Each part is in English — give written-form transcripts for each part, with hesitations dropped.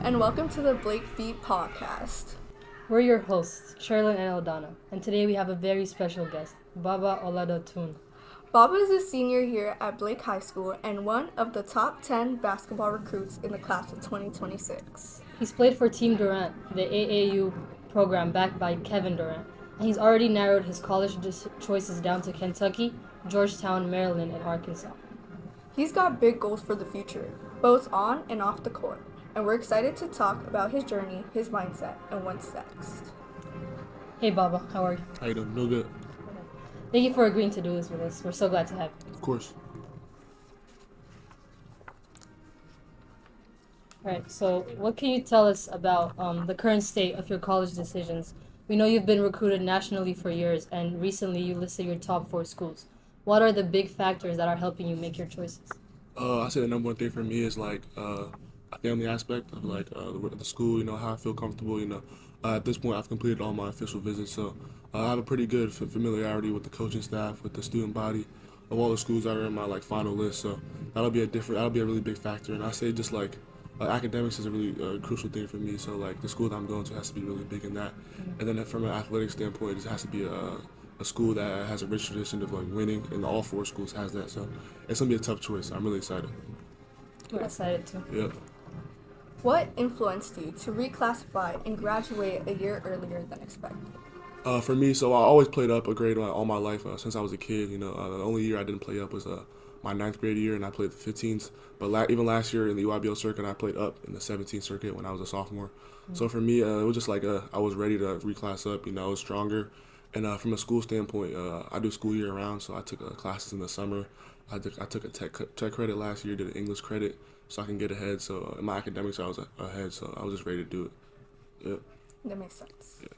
and welcome to the Blake Beat Pawcast. We're your hosts, Sherlyn and Eldana, and today we have a very special guest, Baba Oladotun. Baba is a senior here at Blake High School and one of the top 10 basketball recruits in the class of 2026. He's played for Team Durant, the AAU program backed by Kevin Durant, and he's already narrowed his college choices down to Kentucky, Georgetown, Maryland, and Arkansas. He's got big goals for the future, both on and off the court, and we're excited to talk about his journey, his mindset, and what's next. Hey Baba, how are you? How you doing? No good. Thank you for agreeing to do this with us. We're so glad to have you. Of course. Alright, so what can you tell us about the current state of your college decisions? We know you've been recruited nationally for years, and recently you listed your top 4 schools. What are the big factors that are helping you make your choices? I say the number one thing for me is like a family aspect of like the school. You know how I feel comfortable. At this point I've completed all my official visits, so I have a pretty good familiarity with the coaching staff, with the student body, of all the schools that are in my like final list. So that'll be a really big factor. And I say just like academics is a really crucial thing for me. So like the school that I'm going to has to be really big in that. And then from an athletic standpoint, it has to be a school that has a rich tradition of like winning, and all 4 schools has that. So it's gonna be a tough choice. I'm really excited. We're excited too. Yeah. What influenced you to reclassify and graduate a year earlier than expected? For me, so I always played up a grade all my life since I was a kid. The only year I didn't play up was my 9th grade year, and I played the 15s. But even last year in the UIBL circuit, I played up in the 17th circuit when I was a sophomore. So for me, it was just like I was ready to reclass up. I was stronger. And from a school standpoint, I do school year round, so I took classes in the summer. I took a tech credit last year, did an English credit, so I can get ahead. So in my academics, I was ahead, so I was just ready to do it. Yeah. That makes sense. Yeah.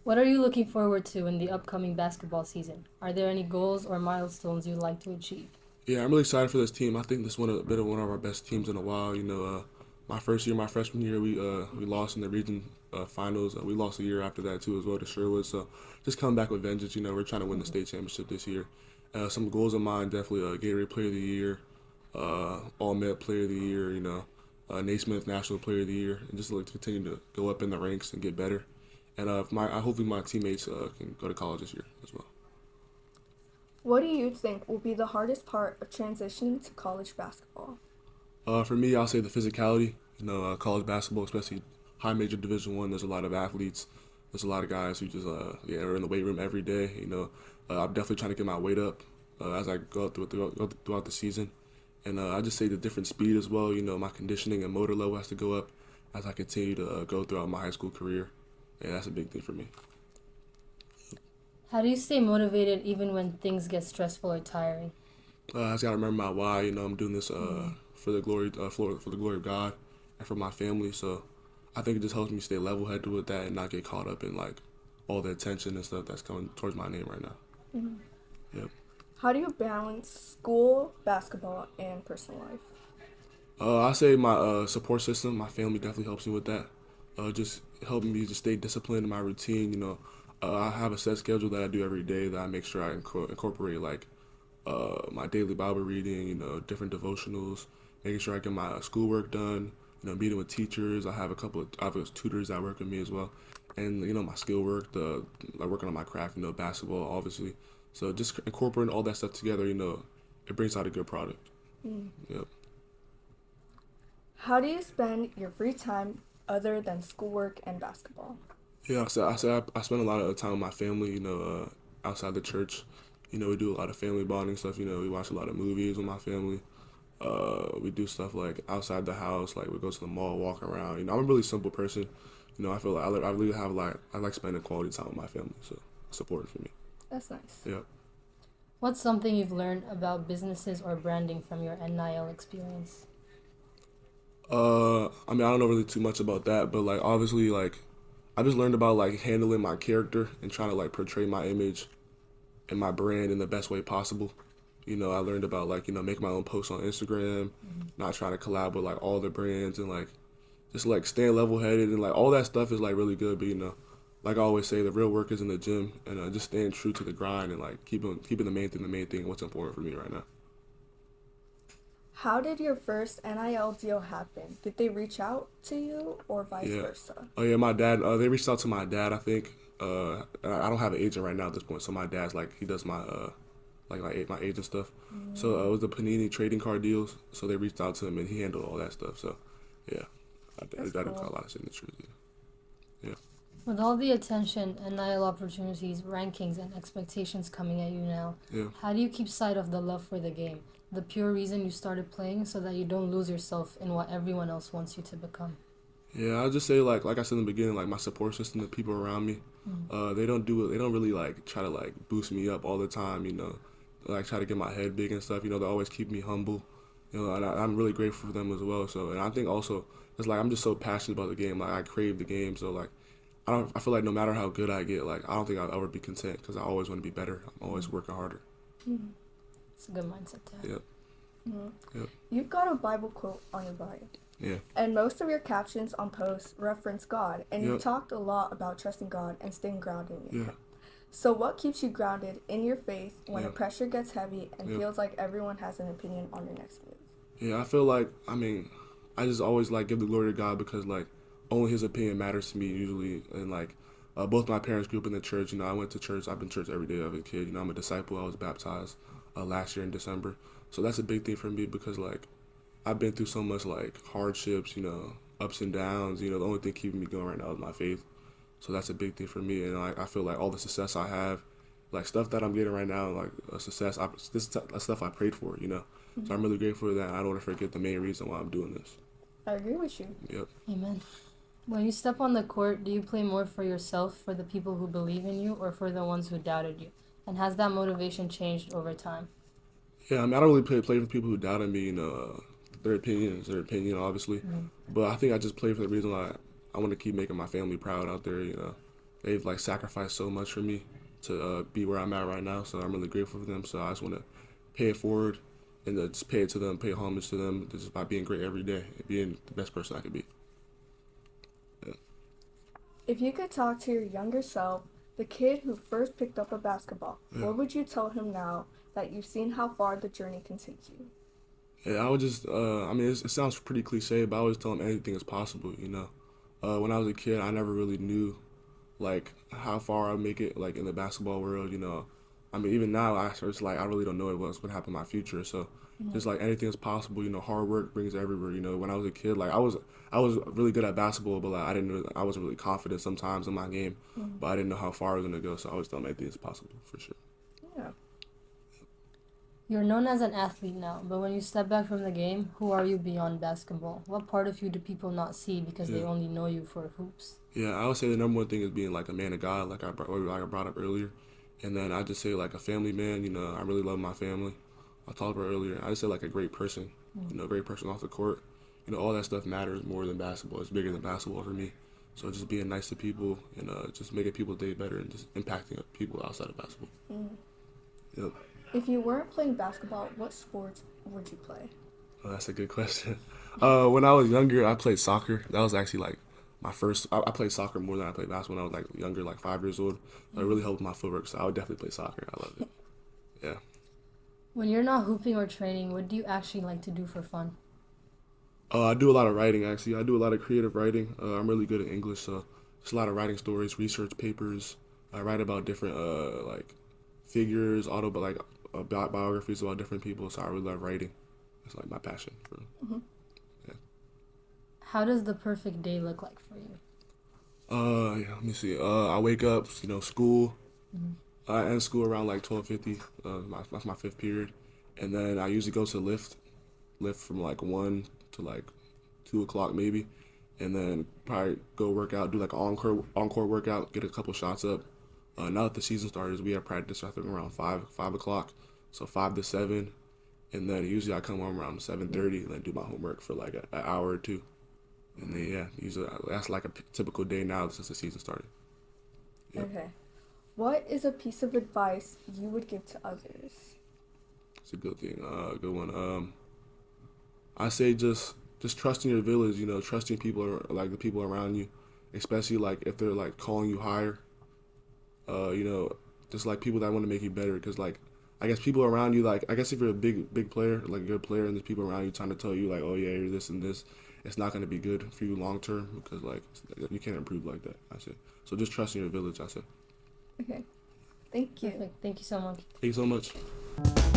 What are you looking forward to in the upcoming basketball season? Are there any goals or milestones you'd like to achieve? Yeah, I'm really excited for this team. I think this one been one of our best teams in a while. My freshman year, we lost in the region finals. We lost a year after that too as well to Sherwood. So just coming back with vengeance. We're trying to win the state championship this year. Some goals of mine definitely Gatorade Player of the Year, All Met Player of the Year. Naismith National Player of the Year, and just like to continue to go up in the ranks and get better. And hopefully my teammates can go to college this year as well. What do you think will be the hardest part of transitioning to college basketball? For me, I'll say the physicality. College basketball, especially high major Division I, there's a lot of athletes. There's a lot of guys who just are in the weight room every day. I'm definitely trying to get my weight up as I go throughout the season. And I just say the different speed as well. My conditioning and motor level has to go up as I continue to go throughout my high school career. And that's a big thing for me. How do you stay motivated even when things get stressful or tiring? I just gotta remember my why. I'm doing this for the glory of God and for my family. So I think it just helps me stay level-headed with that and not get caught up in like all the attention and stuff that's coming towards my name right now. Mm-hmm. Yep. How do you balance school, basketball, and personal life? I say my support system, my family definitely helps me with that. Just helping me to stay disciplined in my routine. I have a set schedule that I do every day that I make sure I incorporate like my daily Bible reading, different devotionals, making sure I get my schoolwork done, meeting with teachers. I have tutors that work with me as well. And, my skill work, like working on my craft, basketball, obviously. So just incorporating all that stuff together, it brings out a good product. Yep. How do you spend your free time other than schoolwork and basketball? Yeah, I spend a lot of time with my family, outside the church. We do a lot of family bonding stuff. We watch a lot of movies with my family. We do stuff like outside the house, like we go to the mall, walk around. I'm a really simple person. I feel like I like spending quality time with my family, so it's important for me. That's nice. Yeah. What's something you've learned about businesses or branding from your NIL experience? I don't know really too much about that, but like obviously like I just learned about like handling my character and trying to like portray my image and my brand in the best way possible. I learned about like, make my own posts on Instagram, not trying to collab with like all the brands and like just like staying level headed and like all that stuff is like really good. But like I always say, the real work is in the gym and just staying true to the grind and like keeping the main thing what's important for me right now. How did your first NIL deal happen? Did they reach out to you or vice Yeah. versa? Oh yeah, my dad. They reached out to my dad. I think. I don't have an agent right now at this point, so my dad's like he does my like my agent stuff. So it was the Panini trading card deals. So they reached out to him and he handled all that stuff. So yeah, That's I didn't cool. call a lot of signatures. Yeah. With all the attention, NIL opportunities, rankings, and expectations coming at you now, Yeah. how do you keep sight of the love for the game? The pure reason you started playing so that you don't lose yourself in what everyone else wants you to become. Yeah, I'll just say like I said in the beginning, like my support system, the people around me, they don't do it. They don't really like try to like boost me up all the time. Like try to get my head big and stuff. They always keep me humble. And I'm really grateful for them as well. So, and I think also it's like I'm just so passionate about the game. Like I crave the game. So like I feel like no matter how good I get, like I don't think I'll ever be content because I always want to be better. I'm always working harder. It's a good mindset to have. Yep. Yep. You've got a Bible quote on your bio. Yeah. And most of your captions on posts reference God, and you Yep. talked a lot about trusting God and staying grounded in Yeah. Him. So what keeps you grounded in your faith when the Yep. pressure gets heavy and Yep. feels like everyone has an opinion on your next move? Yeah, I feel like I just always like give the glory to God because like only His opinion matters to me usually, and like both my parents grew up in the church. I went to church. I've been to church every day as a kid. I'm a disciple. I was baptized last year in December, so that's a big thing for me because like I've been through so much like hardships, ups and downs. The only thing keeping me going right now is my faith, so that's a big thing for me. And I feel like all the success I have, like stuff that I'm getting right now, like a success. This is stuff I prayed for. So I'm really grateful for that. I don't want to forget the main reason why I'm doing this. I agree with you. Yep. Amen. When you step on the court, do you play more for yourself, for the people who believe in you, or for the ones who doubted you? And has that motivation changed over time? Yeah, I don't really play for people who doubted me. Their opinion is their opinion, obviously. But I think I just play for the reason why I want to keep making my family proud out there. They've like sacrificed so much for me to be where I'm at right now. So I'm really grateful for them. So I just want to pay it forward and just pay it to them, pay homage to them, just by being great every day and being the best person I could be. Yeah. If you could talk to your younger self, the kid who first picked up a basketball, Yeah. what would you tell him now that you've seen how far the journey can take you? Yeah, I would just, it sounds pretty cliche, but I always tell them anything is possible. When I was a kid, I never really knew, like, how far I'd make it, like, in the basketball world. Even now, it's like, I really don't know what's going to happen in my future. So, just, like, anything is possible. Hard work brings everywhere. When I was a kid, like, I was really good at basketball, but, like, I wasn't really confident sometimes in my game. But I didn't know how far I was going to go, so I always tell them anything is possible, for sure. Yeah. You're known as an athlete now, but when you step back from the game, who are you beyond basketball? What part of you do people not see because they Yeah. only know you for hoops? Yeah, I would say the number one thing is being like a man of God, like I brought up earlier, and then I just say like a family man. I really love my family. I talked about earlier. I just say like a great person. Great person off the court. All that stuff matters more than basketball. It's bigger than basketball for me. So just being nice to people and just making people's day better and just impacting people outside of basketball. Yep. If you weren't playing basketball, what sports would you play? Oh, that's a good question. When I was younger, I played soccer. That was actually like my first. I played soccer more than I played basketball when I was like younger, like 5 years old. So it really helped my footwork. So I would definitely play soccer. I love it. Yeah. When you're not hooping or training, what do you actually like to do for fun? I do a lot of writing actually. I do a lot of creative writing. I'm really good at English, so just a lot of writing stories, research papers. I write about different like figures, biographies about different people. So I really love writing. It's like my passion. How does the perfect day look like for you? Yeah, let me see. I wake up, school. I end school around like 12:50. That's my fifth period, and then I usually go to lift from like 1 to like 2 o'clock maybe, and then probably go work out, do like an encore workout, get a couple shots up. Now that the season started, we have practice I think around 5 o'clock, so 5 to 7, and then usually I come home around 7:30 and then do my homework for like an hour or two, and then yeah, usually that's like a typical day now since the season started. Yep. Okay. What is a piece of advice you would give to others? It's a good thing, good one. I say just trusting your village, trusting people like the people around you, especially like if they're like calling you higher, just like people that want to make you better. Because like I guess people around you, like, I guess if you're a big player, like a good player, and there's people around you trying to tell you, like, oh, yeah, you're this and this, it's not going to be good for you long term because, like, you can't improve like that, I say. So just trust in your village, I say. Okay. Thank you. Perfect. Thank you so much. Thank you so much.